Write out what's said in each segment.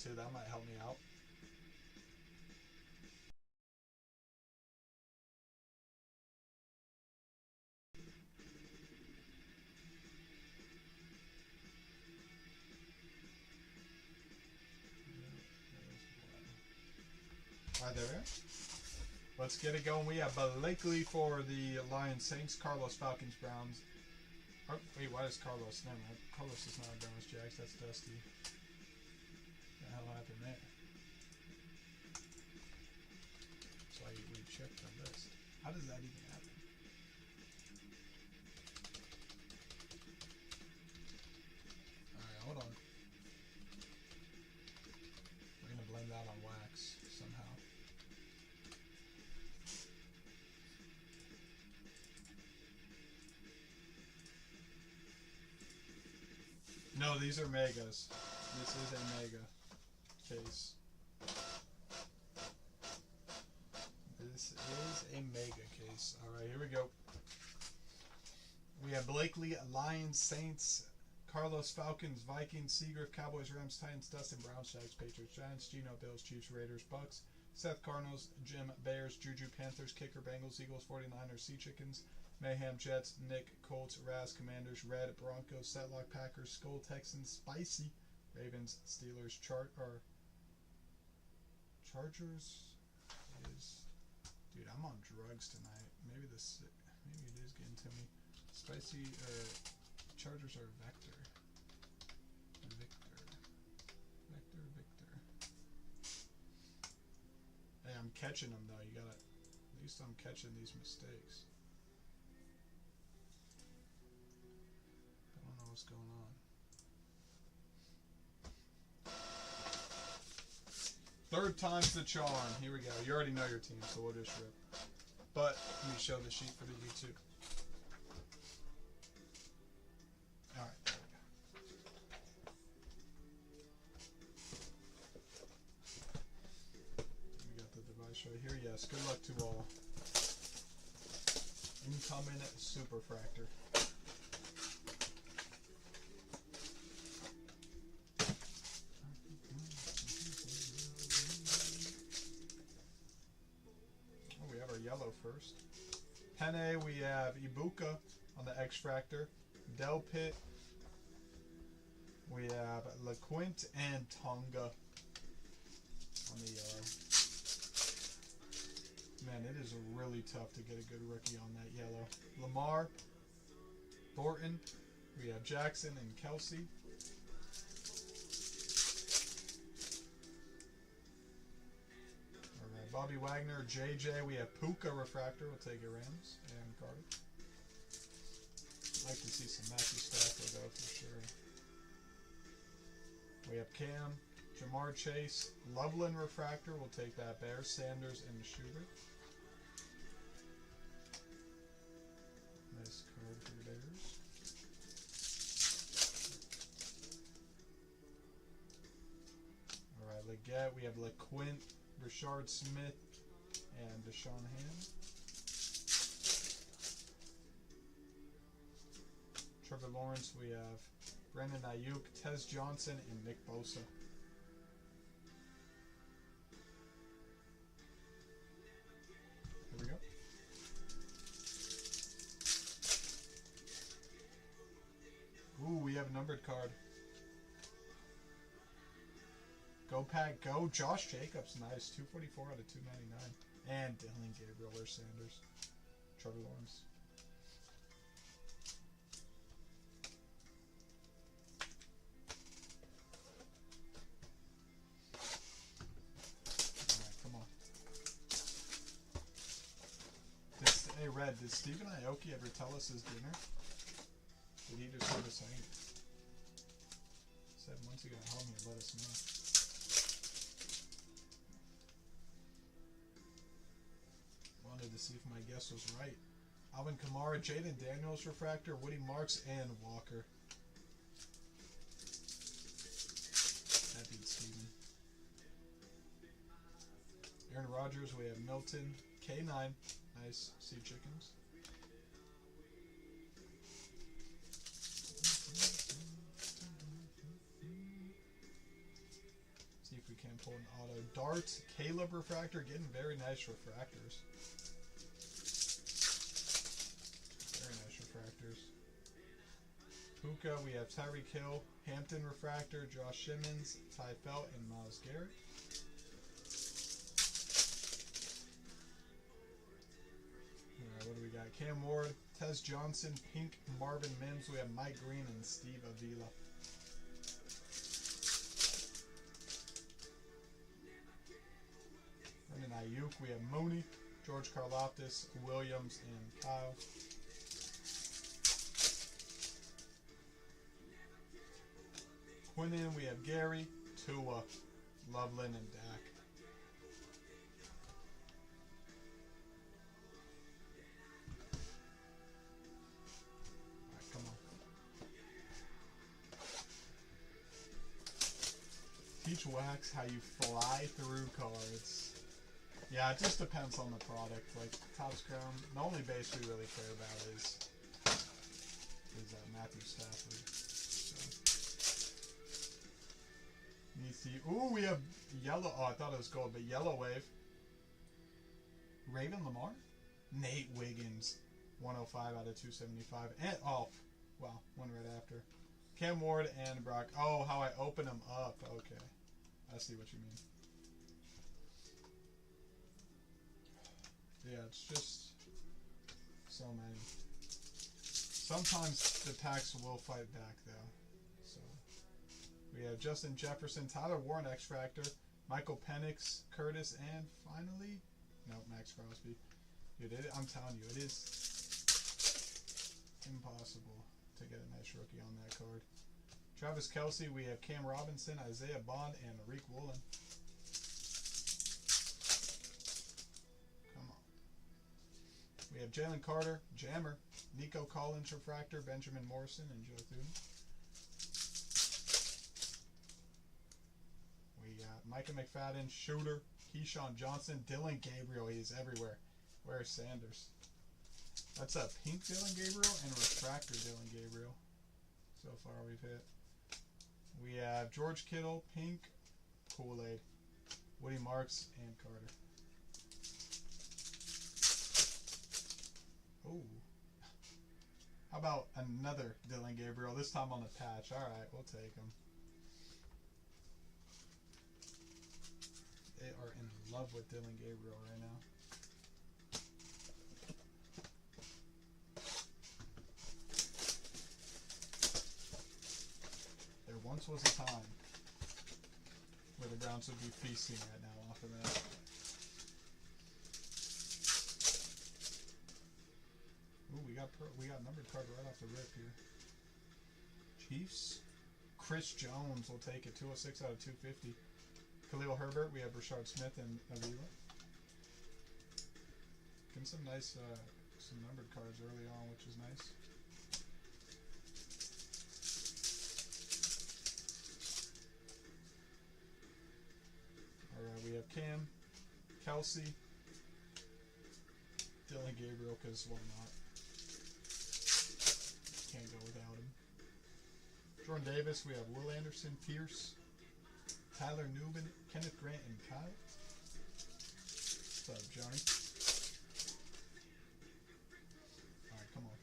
too. That might help me out. Alright, there we go. Let's get it going. We have Blakely for the Lions, Saints, Carlos, Falcons, Browns. Oh, wait, why is Carlos? Never mind. Carlos is not Browns, Jags. That's Dusty. What the hell happened there? So we checked on this. How does that even happen? Alright, hold on. We're going to blame that on wax somehow. No, these are megas. This is a mega case. This is a mega case. Alright, here we go. We have Blakely, Lions, Saints, Carlos, Falcons, Vikings, Seagrave, Cowboys, Rams, Titans, Dustin, Browns, Jags, Patriots, Giants, Gino, Bills, Chiefs, Raiders, Bucks, Seth, Cardinals, Jim, Bears, Juju, Panthers, Kicker, Bengals, Eagles, 49ers, Sea Chickens, Mayhem, Jets, Nick, Colts, Raz, Commanders, Red, Broncos, Setlock, Packers, Skull, Texans, Spicy, Ravens, Steelers, Chargers is... Dude, I'm on drugs tonight. Maybe it is getting to me. Spicy, Chargers are Vector. Victor. Hey, I'm catching them though. You gotta... At least I'm catching these mistakes. I don't know what's going on. Third time's the charm. Here we go. You already know your team, so we'll just rip. But let me show the sheet for the YouTube. Alright, there we go. We got the device right here. Yes, good luck to all. Incoming Superfractor. Yellow first. Penne, we have Ibuka on the X-Fractor. Del Pit. We have LeQuint and Tonga on the yellow. Man, it is really tough to get a good rookie on that yellow. Lamar, Thornton. We have Jackson and Kelsey. Bobby Wagner, JJ, we have Puka Refractor, we'll take it Rams, and Carter. I'd like to see some Matthew Stafford though for sure. We have Cam, Jamar Chase, Loveland Refractor, we'll take that Bears, Sanders, and Schubert. Nice card for the Bears. Alright, Leggett, we have LeQuint, Rashard Smith, and Deshaun Hand. Trevor Lawrence, we have Brandon Ayuk, Tez Johnson, and Nick Bosa. Here we go. Ooh, we have a numbered card. Go Pack, go. Josh Jacobs, nice. 244 out of 299. And Dylan Gabriel or Sanders. Trevor Lawrence. Alright, come on. Hey, Red, did Stephen Aoki ever tell us his dinner? Did he just leave us hanging? Said once he got home, he'd let us know. Wanted to see if my guess was right. Alvin Kamara, Jaden Daniels Refractor, Woody Marks, and Walker. That beats Steven. Aaron Rodgers, we have Milton, K9, nice, Sea Chickens. can't pull an auto. Darts, Caleb refractor, getting very nice refractors. Very nice refractors. Puka, we have Tyreek Hill, Hampton refractor, Josh Simmons, Ty Felt, and Myles Garrett. Alright, what do we got? Cam Ward, Tez Johnson, Pink, Marvin Mims. We have Mike Green and Steve Avila. Brandon Ayuk, we have Mooney, George Karlaftis, Williams, and Kyle. Quinnen, we have Gary, Tua, Loveland, and Dak. Alright, come on. Teach Wax how you fly through cards. Yeah, it just depends on the product. Like Topps Crown, the only base we really care about is Matthew Stafford. So. Ooh, we have yellow. Oh, I thought it was gold, but yellow wave. Raven Lamar, Nate Wiggins, 105 out of 275, and oh, wow, one right after. Cam Ward and Brock. Oh, how I open them up. Okay, I see what you mean. Yeah, it's just so many. Sometimes the packs will fight back though. So we have Justin Jefferson, Tyler Warren, X Factor, Michael Penix, Curtis, and finally, no, Max Crosby. Dude, I'm telling you, it is impossible to get a nice rookie on that card. Travis Kelce, we have Cam Robinson, Isaiah Bond, and Rick Woolen. We have Jalen Carter, Jammer, Nico Collins, Refractor, Benjamin Morrison, and Joe Thune. We got Micah McFadden, Shooter, Keyshawn Johnson, Dylan Gabriel. He's everywhere. Where's Sanders? That's a pink Dylan Gabriel and Refractor Dylan Gabriel. So far we've hit. We have George Kittle, pink, Kool-Aid, Woody Marks, and Carter. Ooh. How about another Dylan Gabriel, this time on the patch? Alright, we'll take him. They are in love with Dylan Gabriel right now. There once was a time where the Browns would be feasting right now off of that. Ooh, we got numbered card right off the rip here. Chiefs. Chris Jones will take it. 206 out of 250. Khalil Herbert. We have Rashard Smith and Avila. Getting some nice, some numbered cards early on, which is nice. Alright, we have Cam, Kelsey, Dylan Gabriel, because why not? Can't go without him. Jordan Davis, we have Will Anderson, Pierce, Tyler Newman, Kenneth Grant, and Kyle. What's up, Johnny? Alright, come on.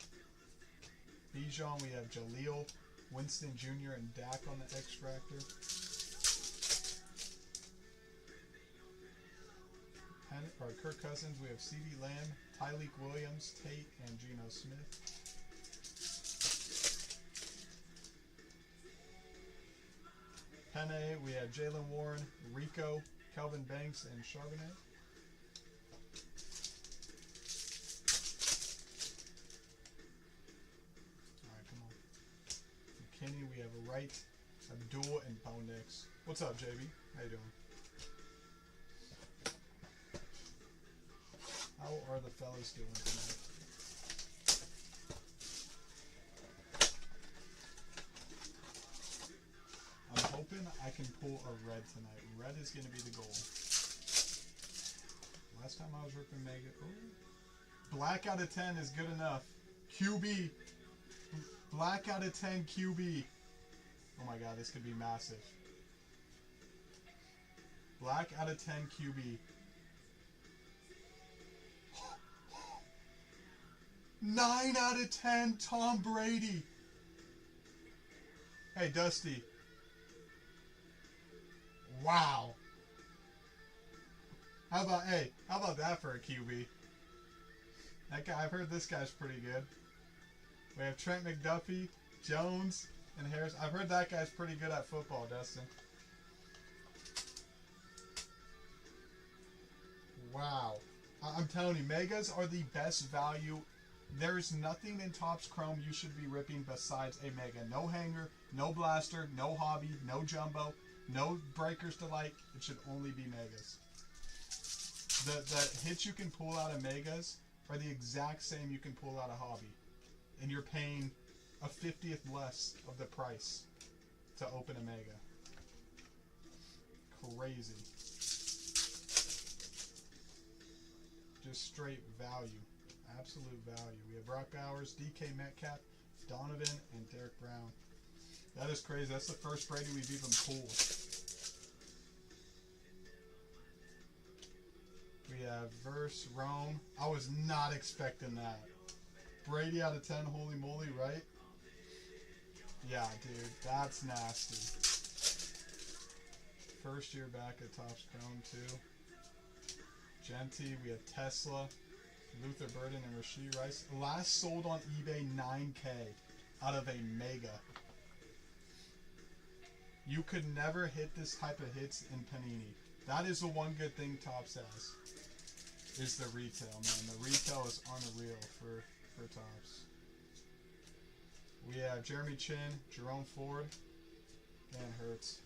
Bijan, we have Jaleel, Winston Jr., and Dak on the X-Fractor. Kirk Cousins, we have C.D. Lamb, Tyleek Williams, Tate, and Geno Smith. Penne, we have Jalen Warren, Rico, Kelvin Banks, and Charbonnet. Alright, come on. McKinney, we have a Wright, Abdul, and Bo Nix. What's up, JB? How you doing? How are the fellas doing tonight? I'm hoping I can pull a red tonight. Red is going to be the goal. Last time I was ripping Mega. Ooh. Black out of 10 is good enough. QB. Black out of 10 QB. Oh my god, this could be massive. Black out of 10 QB. 9 out of 10 Tom Brady. Hey, Dusty. Wow. How about that for a QB? That guy, I've heard this guy's pretty good. We have Trent McDuffie, Jones, and Harris. I've heard that guy's pretty good at football, Dustin. Wow. I'm telling you, Megas are the best value. There's nothing in Topps Chrome you should be ripping besides a Mega. No hanger, no blaster, no hobby, no jumbo, no breakers to light. It should only be Megas. The hits you can pull out of Megas are the exact same you can pull out of hobby. And you're paying a 50th less of the price to open a Mega. Crazy. Just straight value. Absolute value. We have Brock Bowers, DK Metcalf, Donovan, and Derek Brown. That is crazy. That's the first Brady we've even pulled. We have Verse, Rome. I was not expecting that. Brady out of 10, holy moly, right? Yeah, dude, that's nasty. First year back at Topps Chrome, too. Genty, we have Tesla, Luther Burden, and Rashee Rice. Last sold on eBay, 9K out of a Mega. You could never hit this type of hits in Panini. That is the one good thing Topps has, is the retail, man. The retail is unreal for Topps. We have Jeremy Chin, Jerome Ford, and Hurts.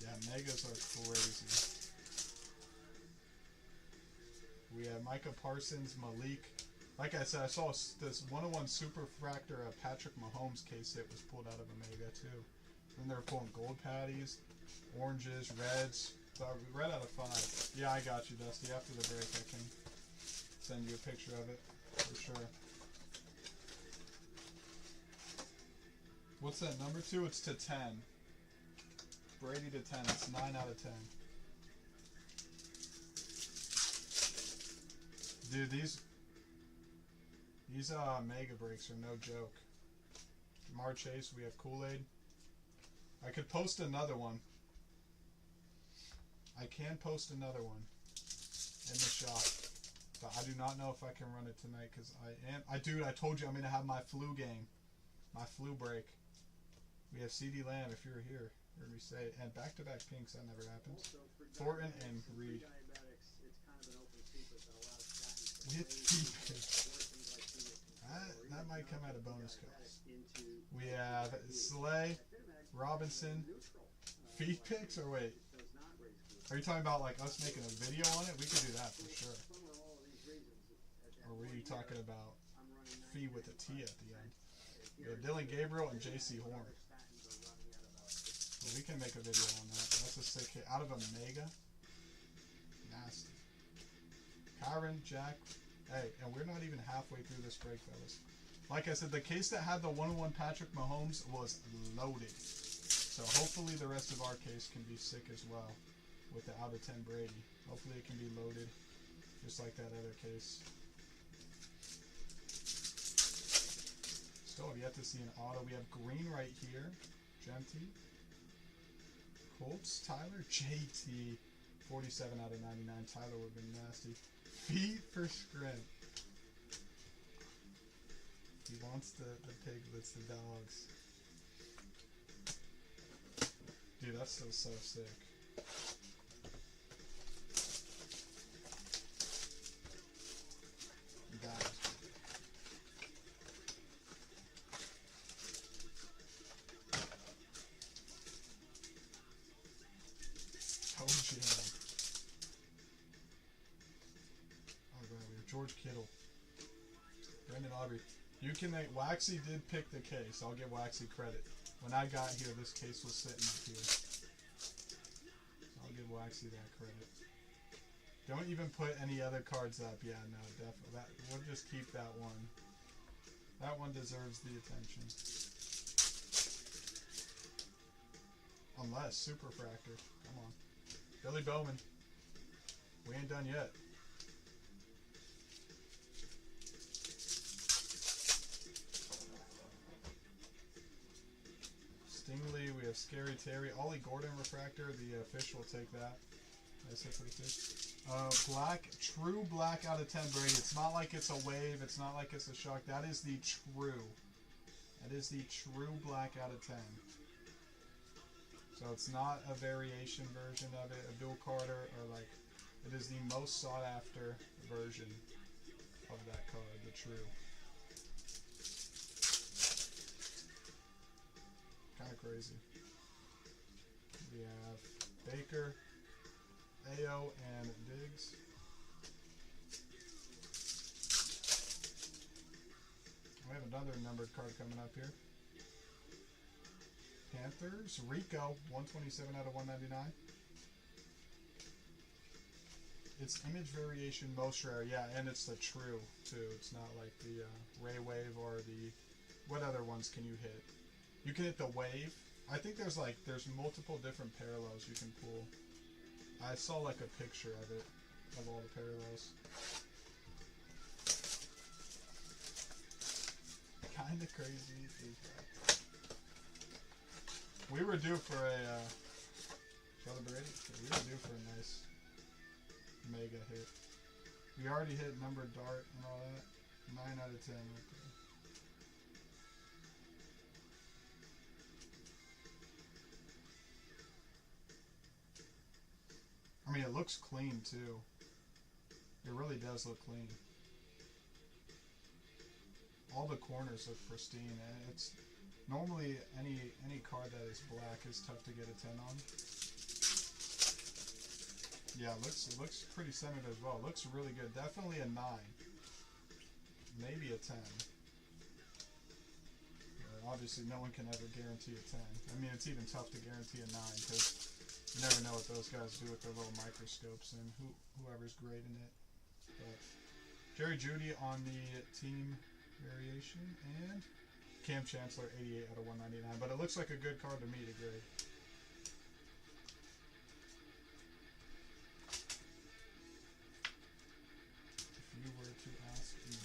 Yeah, Megas are crazy. We have Micah Parsons, Malik. Like I said, I saw this 101 Super Fractor Patrick Mahomes case hit was pulled out of a Mega too. Then they were pulling gold patties, oranges, reds. So red out of 5. Yeah, I got you, Dusty. After the break, I can send you a picture of it for sure. What's that number 2? It's to 10. Brady to 10. It's 9 out of 10. Dude, these Mega breaks are no joke. Jamar Chase, we have Kool-Aid. I could post another one. I can post another one in the shop, but I do not know if I can run it tonight because I told you I'm gonna have my flu game, my flu break. We have CD Lamb if you're here. Heard me say it. And back-to-back pinks, that never happens. Thornton and Reed. With P-Picks. That might come out of bonus cards. We have Slay, Robinson, feed picks, or wait? Are you talking about like us making a video on it? We could do that for sure. Or were you talking about feed with a T at the end? We have Dylan Gabriel and JC Horn. Well, we can make a video on that. That's a sick hit. Out of a Mega. Nasty. Kyron, Jack. Hey, and we're not even halfway through this break, fellas. Like I said, the case that had the 101 Patrick Mahomes was loaded. So hopefully the rest of our case can be sick as well with the out of 10 Brady. Hopefully it can be loaded just like that other case. Still have yet to see an auto. We have green right here. Genty. Colts, Tyler, JT. 47 out of 99. Tyler would have been nasty. Feet for Scrim. He wants the piglets, the dogs. Dude, that's so sick. That is cool. Oh, yeah. George Kittle. Brendan Aubrey. You can make... Waxy did pick the case. I'll give Waxy credit. When I got here, this case was sitting up here. I'll give Waxy that credit. Don't even put any other cards up. Yeah, no, definitely. We'll just keep that one. That one deserves the attention. Unless Super Fractor. Come on. Billy Bowman. We ain't done yet. Stingley, we have Scary Terry. Ollie Gordon Refractor, the fish will take that. Nice hit for the fish. Black, true black out of 10, Brady. It's not like it's a wave. It's not like it's a shock. That is the true. That is the true black out of 10. So it's not a variation version of it, a dual Carter, or like, it is the most sought after version of that card, the true. Kind of crazy. We have Baker, Ayo, and Diggs. We have another numbered card coming up here. Panthers, Rico, 127 out of 199. It's image variation most rare, yeah, and it's the true too. It's not like the Ray Wave or the, what other ones can you hit? You can hit the Wave. I think there's multiple different parallels you can pull. I saw like a picture of it, of all the parallels. Kind of crazy. We were due for a, Brother Brady? We were due for a nice mega hit. We already hit numbered dart and all that. 9 out of 10 right there. I mean, it looks clean too. It really does look clean. All the corners look pristine, and it's normally any card that is black is tough to get a 10 on. Yeah, it looks pretty centered as well. It looks really good. Definitely a 9. Maybe a 10. Obviously, no one can ever guarantee a 10. I mean, it's even tough to guarantee a 9 because you never know what those guys do with their little microscopes and whoever's grading it. But Jerry Jeudy on the team variation, and Cam Chancellor 88 out of 199. But it looks like a good card to me to grade. If you were to ask me.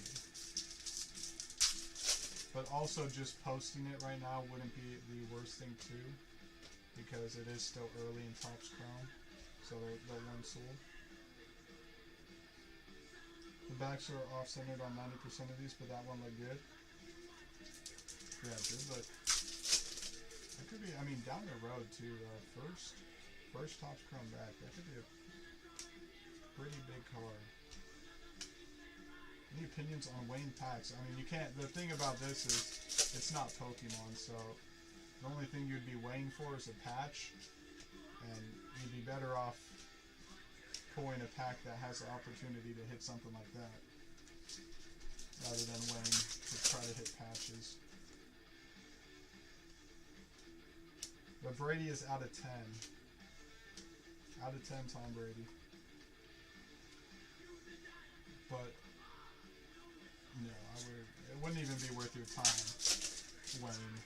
But also just posting it right now wouldn't be the worst thing too, because it is still early in Topps Chrome, so the one sold. The backs are off-centered on 90% of these, but that one looked good. Yeah, it did, but that could be, I mean, down the road too, first Topps Chrome back, that could be a pretty big card. Any opinions on Wayne packs? I mean, you can't, the thing about this is, it's not Pokemon, so the only thing you'd be waiting for is a patch, and you'd be better off pulling a pack that has the opportunity to hit something like that, rather than waiting to try to hit patches. But Brady is out of 10. Out of 10, Tom Brady. But no, it wouldn't even be worth your time winning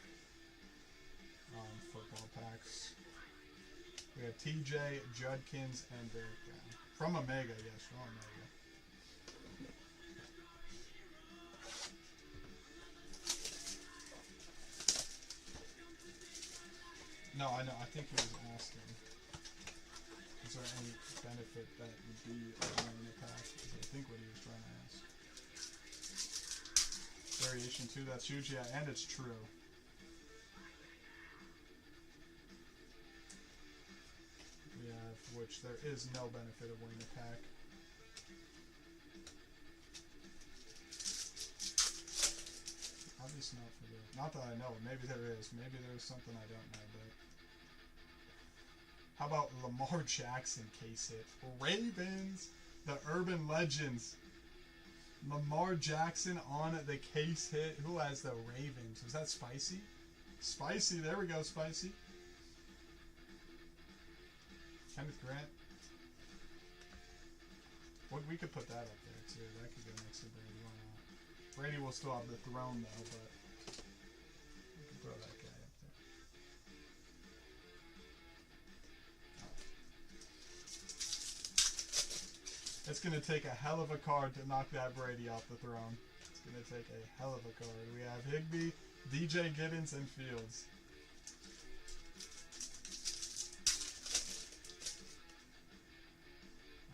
football packs. We have TJ, Judkins, and Derek Brown. From Omega, yes, from Omega. No, I know. I think he was asking, is there any benefit that would be in the pack? I think what he was trying to ask. Variation 2, that's huge, yeah, and it's true. We have, which there is no benefit of winning the pack. Obviously not for the, not that I know, maybe there is. Maybe there's something I don't know, but. How about Lamar Jackson case hit? Ravens, the Urban Legends. Lamar Jackson on the case hit. Who has the Ravens? Was that Spicy? Spicy, there we go, Spicy. Kenneth Grant. We could put that up there too. That could go next to Brady. Why not? Brady will still have the throne though, but we can throw that guy up there. It's going to take a hell of a card to knock that Brady off the throne. It's going to take a hell of a card. We have Higbee, DJ Giddens, and Fields.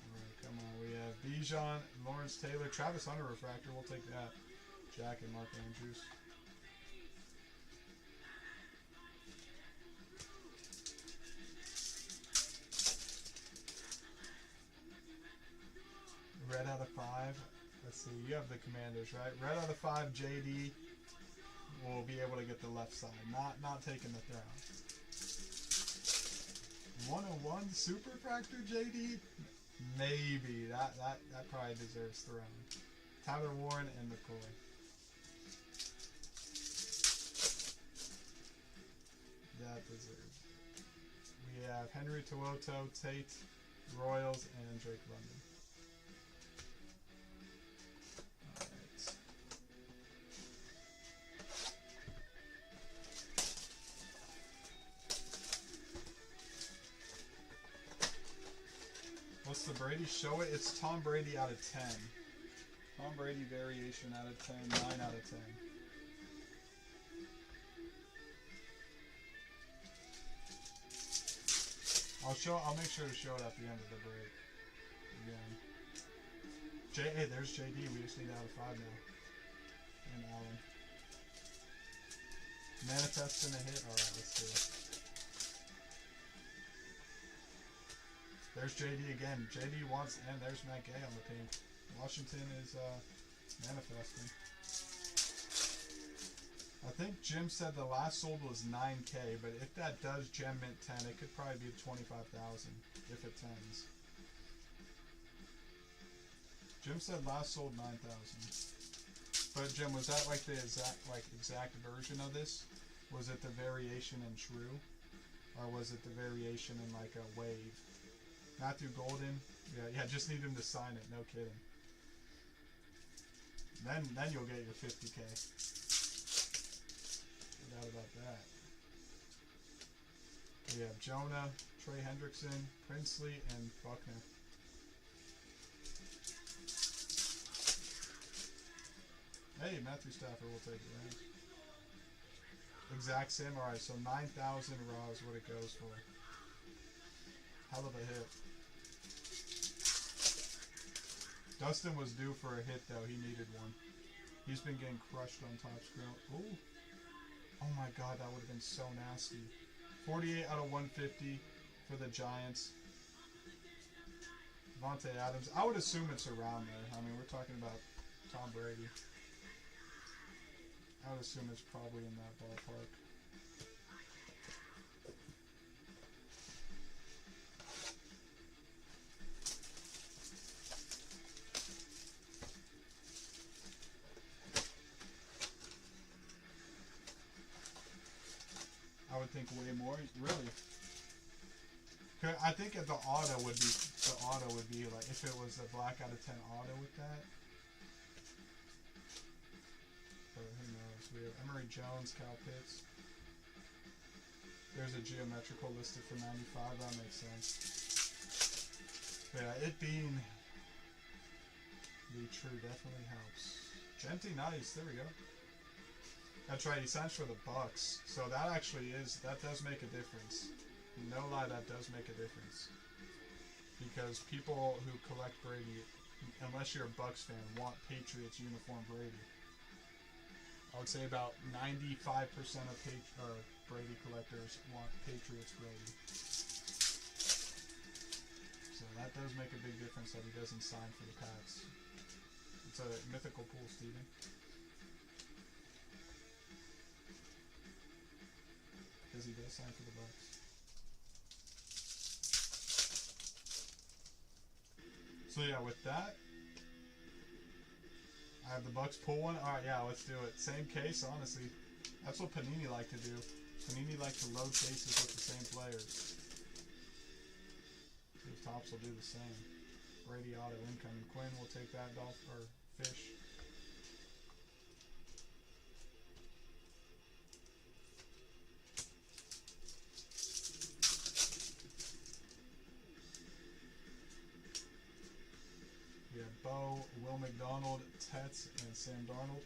Alright, come on. We have Bijan, Lawrence Taylor, Travis Hunter Refractor. We'll take that. Jack and Mark Andrews. Red out of 5. Let's see. You have the Commanders, right? Red out of 5. JD will be able to get the left side. Not taking the throne. 101 Super Fractor JD. Maybe that probably deserves throne. Tyler Warren and McCoy. That deserves. We have Henry Tuoto, Tate, Royals, and Drake London. What's the Brady? Show it. It's Tom Brady out of 10. Tom Brady variation out of 10. 9 out of 10. I'll make sure to show it at the end of the break. Again. Hey, there's JD. We just need out of 5 now. And Allen. Manifest in a hit. Alright, let's do it. There's JD again. JD wants, and there's Matt Gay on the team. Washington is manifesting. I think Jim said the last sold was 9K, but if that does gem mint 10, it could probably be 25,000 if it tens. Jim said last sold 9,000. But Jim, was that like the exact version of this? Was it the variation in true, or was it the variation in like a wave? Matthew Golden, yeah, just need him to sign it. No kidding. Then you'll get your 50K. No doubt about that. We have Jonah, Trey Hendrickson, Princely, and Buckner. Hey, Matthew Stafford will take it, right? Exact same. Alright, so 9,000 raw is what it goes for. Hell of a hit. Dustin was due for a hit, though. He needed one. He's been getting crushed on top screen. Ooh. Oh my god, that would have been so nasty. 48 out of 150 for the Giants. Devontae Adams. I would assume it's around there. I mean, we're talking about Tom Brady. I would assume it's probably in that ballpark. I would think way more. Really? I think the auto would be like if it was a black out of 10 auto with that. But who knows? We have Emory Jones, Cal Pitts. There's a geometrical listed for 95. That makes sense. But yeah, it being the true definitely helps. Genty, nice. There we go. That's right, he signs for the Bucks. So that does make a difference. No lie, that does make a difference. Because people who collect Brady, unless you're a Bucks fan, want Patriots uniform Brady. I would say about 95% of Brady collectors want Patriots Brady. So that does make a big difference that he doesn't sign for the Pats. It's a mythical pool, Steven. Because he does sign for the Bucks. So yeah, with that, I have the Bucks pull one. Alright, yeah, let's do it. Same case, honestly. That's what Panini like to do. Panini like to load cases with the same players. See if Topps will do the same. Brady auto incoming. Quinn will take that or Fish. Bo, Will McDonald, Tetz, and Sam Darnold.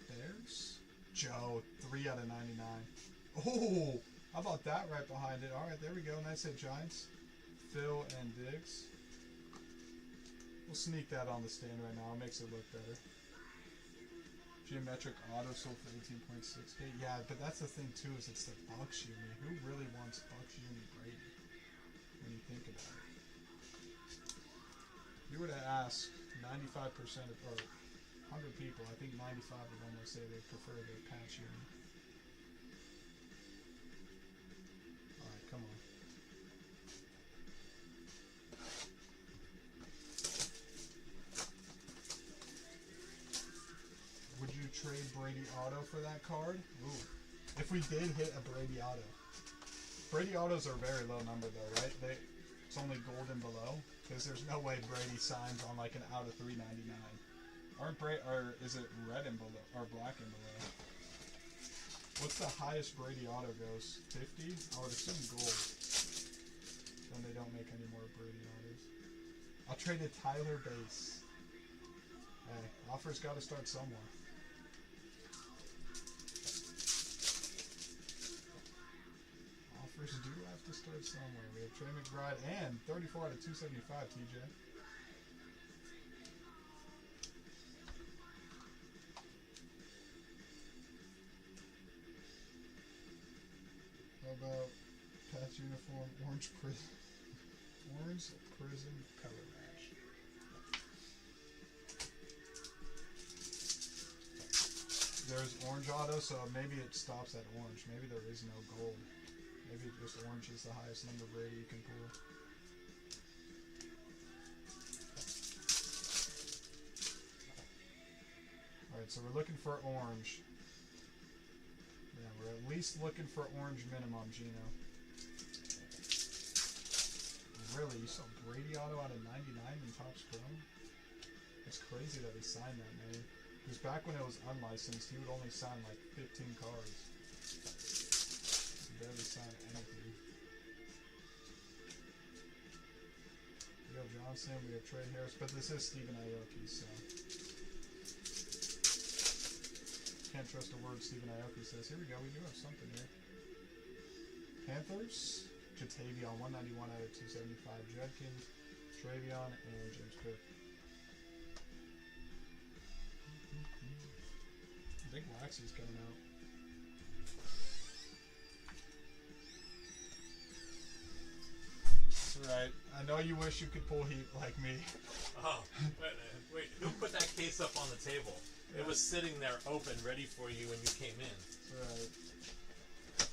Bears? Joe, 3 out of 99. Oh, how about that right behind it? All right, there we go. Nice hit, Giants. Phil and Diggs. We'll sneak that on the stand right now. It makes it look better. Geometric auto sold for 18.6K. Yeah, but that's the thing too, is it's the Bucks uni. Who really wants Bucks uni Brady? When you think about it. You were to ask 95% of, or 100 people, I think 95 of them will say they prefer the patch uni. Alright, come on. Would you trade Brady auto for that card? Ooh. If we did hit a Brady auto. Brady autos are a very low number though, right? It's only gold and below. Because there's no way Brady signs on like an out of 399. Or is it red and below or black and below? What's the highest Brady auto goes? 50? I would assume gold. Then they don't make any more Brady autos. I'll trade a Tyler base. Hey, offer's got to start somewhere. Offers do have to start somewhere. We have Trey McBride and 34 out of 275, TJ. How about patch uniform, orange prison color match. There's orange auto, so maybe it stops at orange. Maybe there is no gold. Maybe just orange is the highest number of Brady you can pull. Alright, so we're looking for orange. Yeah, we're at least looking for orange minimum, Gino. Really? You saw Brady auto out of 99 in Topps Chrome? It's crazy that he signed that many. Because back when it was unlicensed, he would only sign like 15 cards. He barely signed anything. We have Johnson, we have Trey Harris, but this is Stephen Aoki, so can't trust a word Stephen Aoki says. Here we go, we do have something here. Panthers, Jatavion, 191 out of 275. Judkins, Travion, and James Cook. Big Waxy's coming out. That's right. I know you wish you could pull heat like me. Oh, wait, who put that case up on the table? Yeah. It was sitting there open, ready for you when you came in. That's right.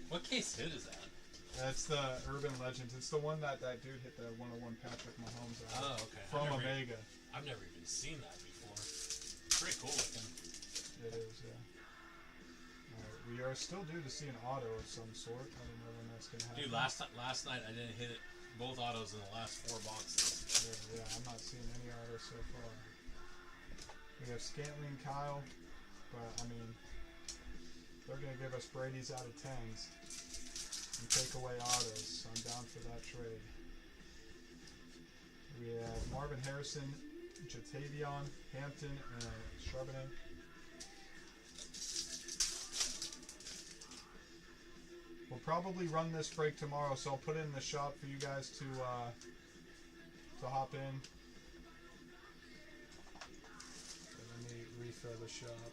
What case hit is that? That's the Urban Legends. It's the one that dude hit the 101 Patrick Mahomes out. Oh, okay. From Omega. I've never even seen that before. Pretty cool looking. It is, yeah. Alright, we are still due to see an auto of some sort. I don't know when that's going to happen. Dude, last night I didn't hit it, both autos in the last 4 boxes. Yeah, I'm not seeing any autos so far. We have Scantling, Kyle, but, I mean, they're going to give us Brady's out of 10s and take away autos, so I'm down for that trade. We have Marvin Harrison, Jatavion, Hampton, and Charbonnet. We'll probably run this break tomorrow, so I'll put it in the shop for you guys to hop in. Okay, let me refill the shop.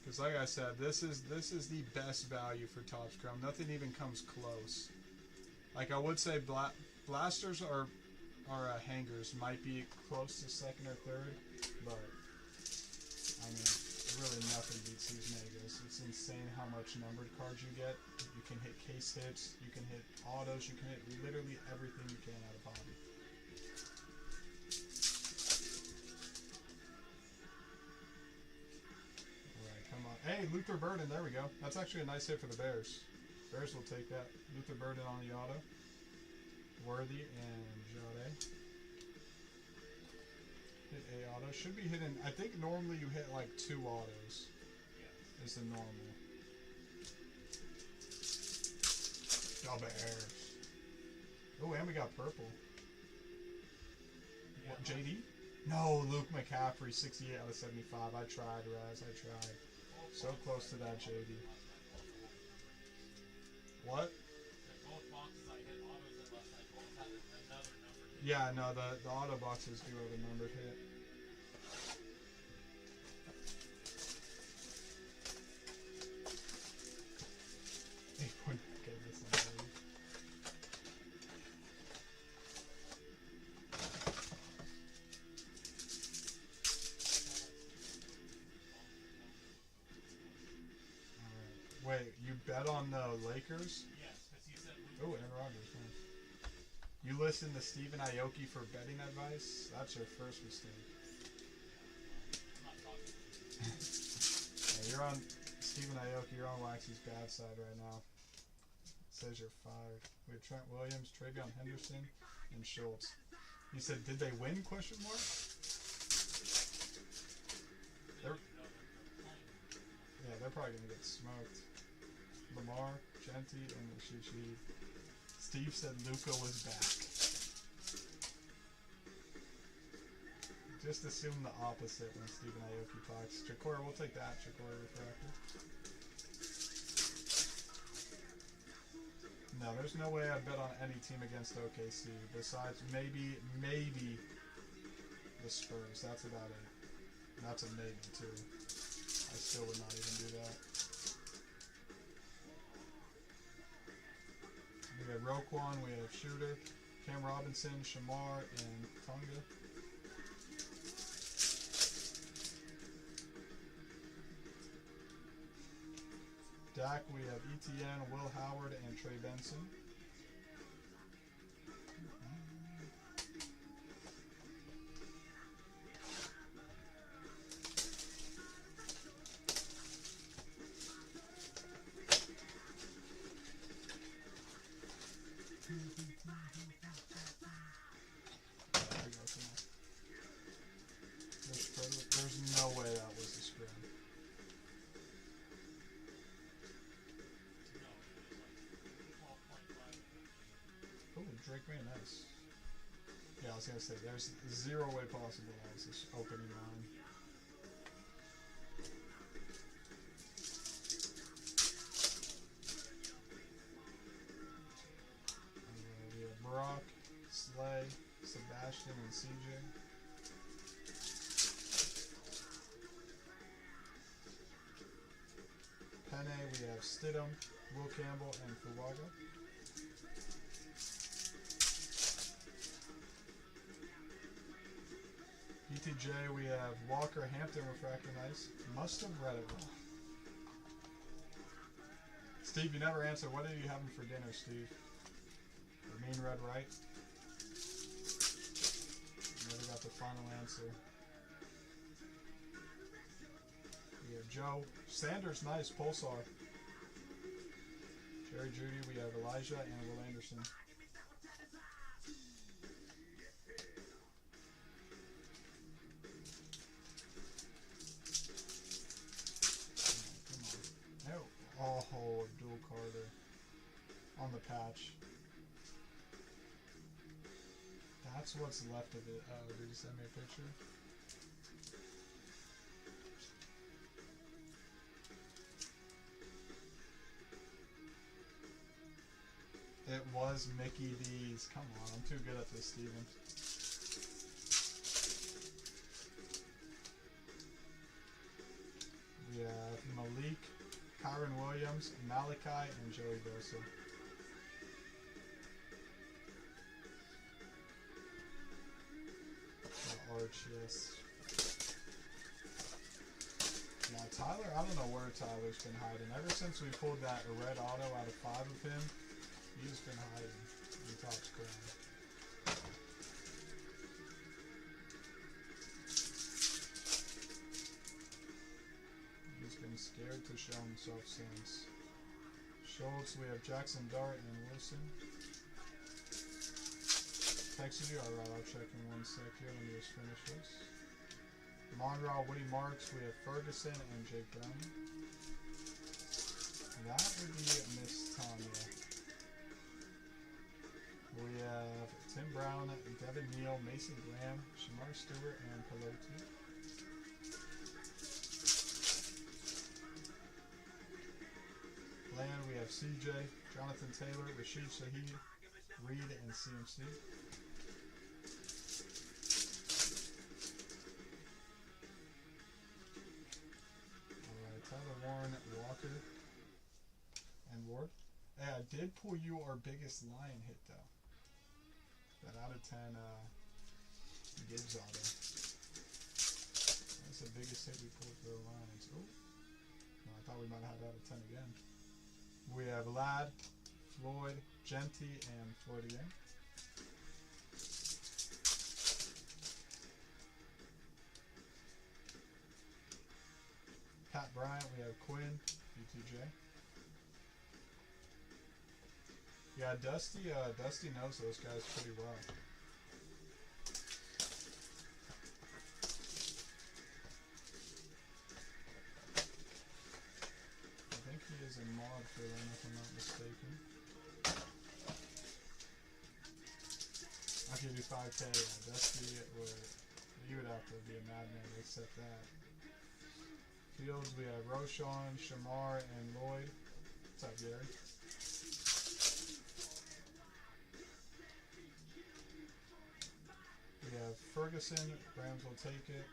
Because like I said, this is the best value for Topps Chrome. Nothing even comes close. Like I would say, blasters or hangers might be close to second or third, but I mean, really nothing beats these megas. It's insane how much numbered cards you get. You can hit case hits, you can hit autos, you can hit literally everything you can out of hobby. Alright, come on. Hey, Luther Burden, there we go. That's actually a nice hit for the Bears. Bears will take that. Luther Burden on the auto. Worthy and Jade. Hit a auto. Should be hitting, I think normally you hit like 2 autos. Yeah. Is the normal. The Bears. Oh, and we got purple. Yeah, What, JD? No, Luke McCaffrey, 68 out of 75. I tried, Raz. I tried. So close to that, JD. What? Both boxes I hit autos in last night both had another number. Yeah, no, the auto boxes do have a number hit. Okay, this is ready. Alright. Wait, you bet on the Lakers? Yes, because he said. Oh, Aaron Rodgers, nice. You listen to Stephen Aoki for betting advice? That's your first mistake. I'm not talking to you. Yeah, you're on Stephen Aoki. You're on Waxy's bad side right now. It says you're fired. We have Trent Williams, Travion Henderson, and Schultz. He said, "Did they win?" Question mark. Yeah, they're probably gonna get smoked. Lamar, Genti, and Shishi. Steve said Luca was back. Just assume the opposite when Stephen Aoki talks. Chikora, we'll take that. Chikora refractor. No, there's no way I'd bet on any team against OKC besides maybe the Spurs. That's about it. And that's a maybe too. I still would not even do that. We have Roquan, we have Shooter, Cam Robinson, Shamar, and Tonga. Dak, we have ETN, Will Howard, and Trey Benson. There's no way that was the scrim. Oh, Drake Mayonnaise. Yeah, I was gonna say there's zero way possible that was this opening line. We have Brock, Slay, Sebastian, and CJ. Penne, we have Stidham, Will Campbell, and Fuwaga. PTJ, we have Walker, Hampton, Refractor Nice. Must have read it wrong. Steve, you never answered. What are you having for dinner, Steve? The mean red right? Never got the final answer. We have Joe. Sanders, nice. Pulsar. Jerry Judy, we have Elijah and Will Anderson. Come on. Oh, Abdul Carter. On the patch. That's what's left of it. Oh, did you send me a picture? It was Mickey D's. Come on, I'm too good at this, Steven. We have Malik, Kyron Williams, Malachi, and Joey Bosa. Arch, yes. Now Tyler, I don't know where Tyler's been hiding. Ever since we pulled that red auto out of 5 of him, he's been hiding in top scoring. He's been scared to show himself since. Schultz, we have Jackson Dart and Wilson. Texted you? Alright, I'll check in one sec here. Let me just finish this. Monroe, Woody Marks, we have Ferguson and Jake Brown. That would be Miss Tanya. We have Tim Brown, Devin Neal, Mason Graham, Shamar Stewart, and Pelosi. Land, we have CJ, Jonathan Taylor, Rashid Shaheed, Reed, and CMC. Alright, Tyler Warren, Walker, and Ward. Hey, I did pull you our biggest Lion hit though. That out of 10 Gibbs auto. That's the biggest hit we pulled for the Lions. Oh, no, I thought we might have had out of 10 again. We have Ladd, Floyd, Genty, and Floyd again. Pat Bryant, we have Quinn, BTJ. Yeah, Dusty knows those guys pretty well. I think he is a mod for them, if I'm not mistaken. I can do 5K. Yeah, Dusty he would have to be a madman to accept that. Fields, we have Roshan, Shamar, and Lloyd. What's up, Gary? We have Ferguson, Rams will take it.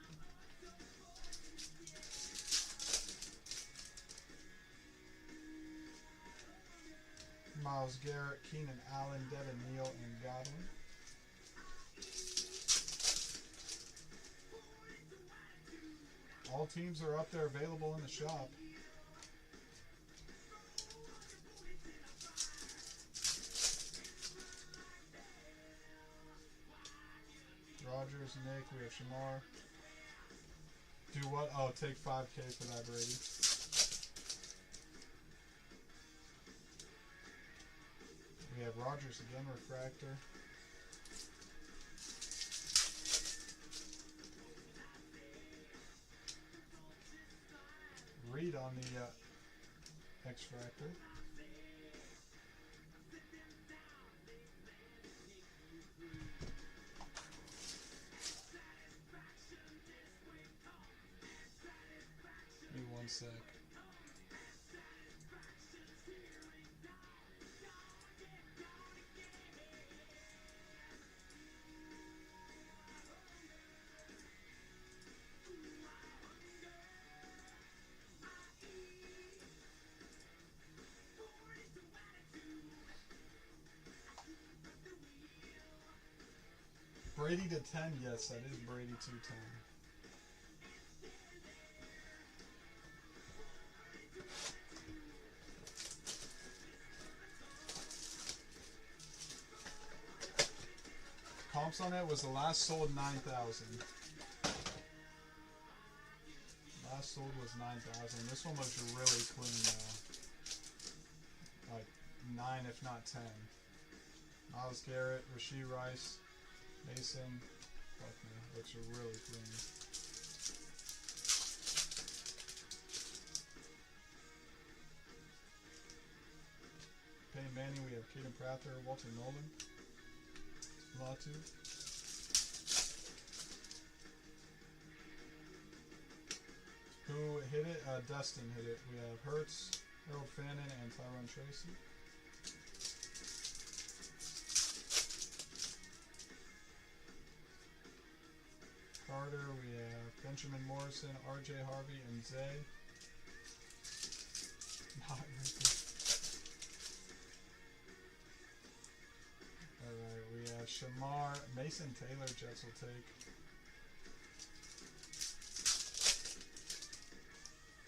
Miles Garrett, Keenan Allen, Devin Neal, and Godwin. All teams are up there available in the shop. Rogers, Nick, we have Shamar. Do what? Oh, take 5K for that, Brady. We have Rogers again, refractor. Reed on the X-Fractor. Give me 1 sec. Brady to 10, yes, that is Brady to 10. Comps on it was the last sold 9,000. Last sold was 9,000. This one looks really clean though. Like 9 if not 10. Miles Garrett, Rasheed Rice, Mason, fuck me, looks really clean. Peyton Manning, we have Caden Prather, Walter Nolan, Latu. Who hit it? Dustin hit it. We have Hertz, Harold Fannin, and Tyrone Tracy. Carter, we have Benjamin Morrison, RJ Harvey, and Zay. Not Rippin. Alright, we have Shamar, Mason Taylor, Jets will take.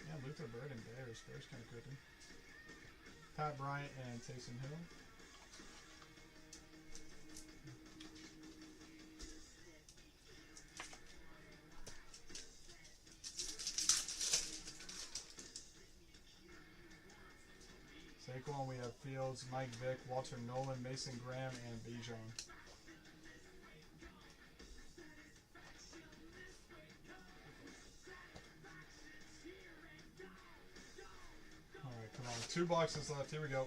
Yeah, Luther Bird and Bears. Bears kind of cooking. Pat Bryant and Taysom Hill. Saquon, we have Fields, Mike Vick, Walter Nolan, Mason Graham, and Bijan. Alright, come on. 2 boxes left. Here we go.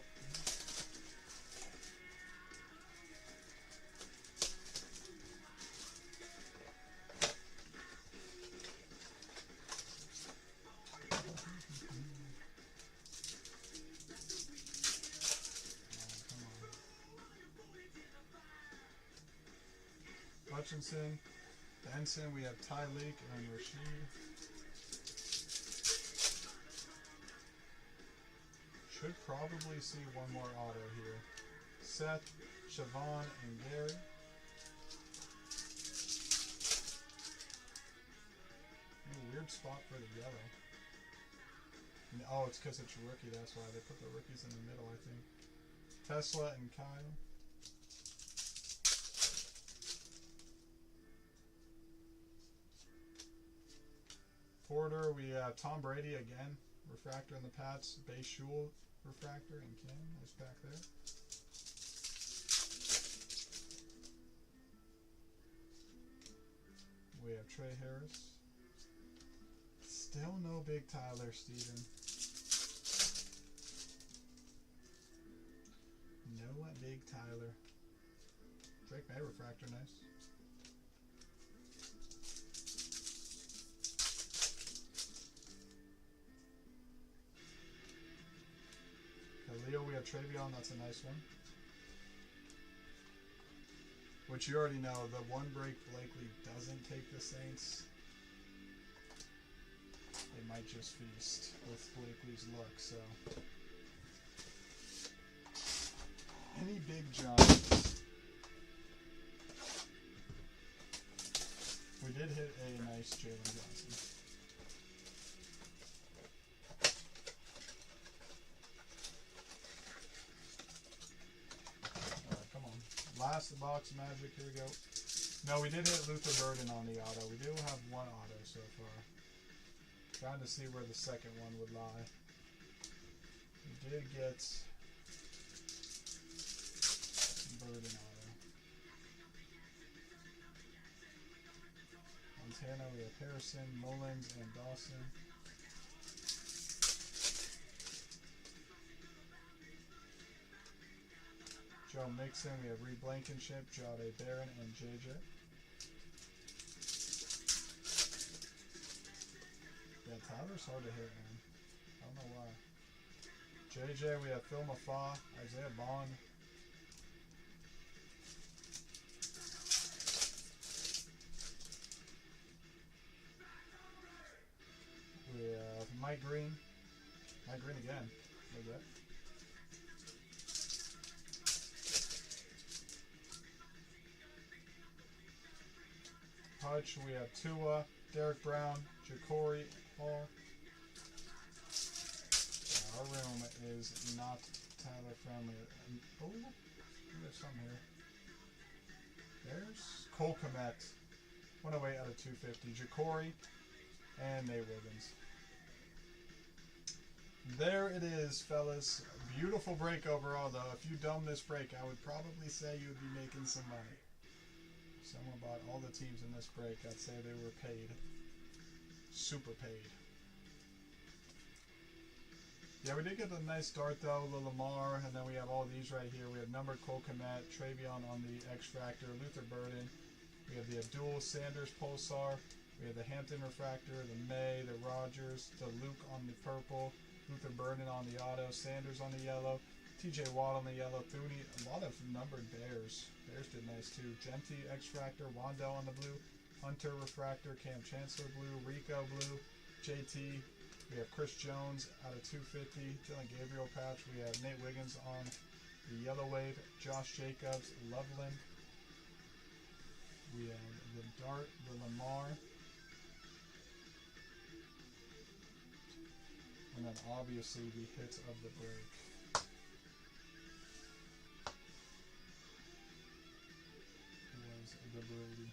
Hutchinson, Benson. We have Tyleek and Rashid. Should probably see one more auto here. Seth, Siobhan, and Gary. Weird spot for the yellow. Oh, it's because it's rookie, that's why. They put the rookies in the middle, I think. Tesla and Kyle. Porter, we have Tom Brady again. Refractor in the Pats. Bay Shul refractor and Kim. Nice pack there. We have Trey Harris. Still no big Tyler Steven. No big Tyler. Drake May refractor, nice. Leo, we have Travion, that's a nice one. Which you already know, the one break Blakely doesn't take the Saints. They might just feast with Blakely's luck, so. Any big Giants? We did hit a nice Jalen Johnson. Alright, come on. Last box magic, here we go. No, we did hit Luther Burden on the auto. We do have one auto so far. Trying to see where the second one would lie. We did get Burden auto. Montana, we have Harrison, Mullins, and Dawson. Joe Mixon, we have Reed Blankenship, Jade Barron, and JJ. Yeah, Tyler's hard to hit, man. I don't know why. JJ, we have Phil Mafa, Isaiah Bond. We have Mike Green. Mike Green again. Look at that. Hutch, we have Tua, Derek Brown, Ja'Cory Hall. Yeah, our room is not Tyler friendly. Oh, there's something here. There's Cole Kmet. 108 out of 250. Ja'Cory and Nate Wiggins. There it is, fellas. Beautiful break overall, though. If you dome this break, I would probably say you would be making some money. Someone bought all the teams in this break. I'd say they were paid. Super paid. Yeah, we did get a nice start, though. The Lamar, and then we have all these right here. We have numbered Cole Kmet, Travion on the X-Fractor, Luther Burden. We have the Abdul Sanders Pulsar. We have the Hampton Refractor, the May, the Rogers, the Luke on the purple, Luther Burden on the auto, Sanders on the yellow, TJ Watt on the yellow, Thuney, a lot of numbered Bears. Bears did nice too. Genty, X-Fractor, Wandell on the blue, Hunter Refractor, Cam Chancellor blue, Rico blue, JT. We have Chris Jones out of 250, Dylan Gabriel patch. We have Nate Wiggins on the yellow wave, Josh Jacobs, Loveland. We have the Dart, the Lamar. And then obviously the hits of the break. Was the Brady.